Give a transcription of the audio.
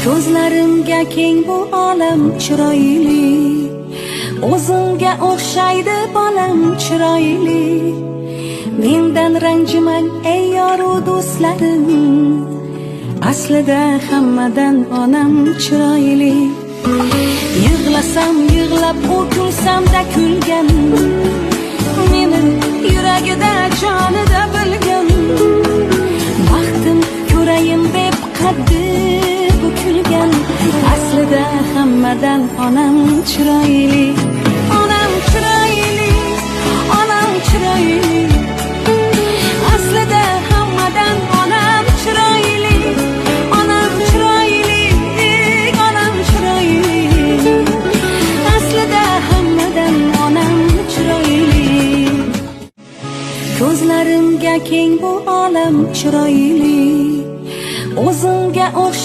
Ko'zlarimga keng bu olam chiroyli, o'zingga o'xshaydi bolam chiroyli. Mendan ranjimang ey yoru do'stlarim, aslida hammadan onam chiroyli. Yig'lasam yig'lab, u kulsamda kulgan, meni yuragida jonida bilgan. Baxtim ko'rayin deb qaddi bukilgan, aslida hammadan onam chiroyli. Onam chiroyli, onam chiroyli, aslida hammadan onam chiroyli. Onam chiroyli, onam chiroyli, aslida hammadan onam chiroyli. Ko'zlarimga keng bu olam chiroyli, o'zingga o'xshaydi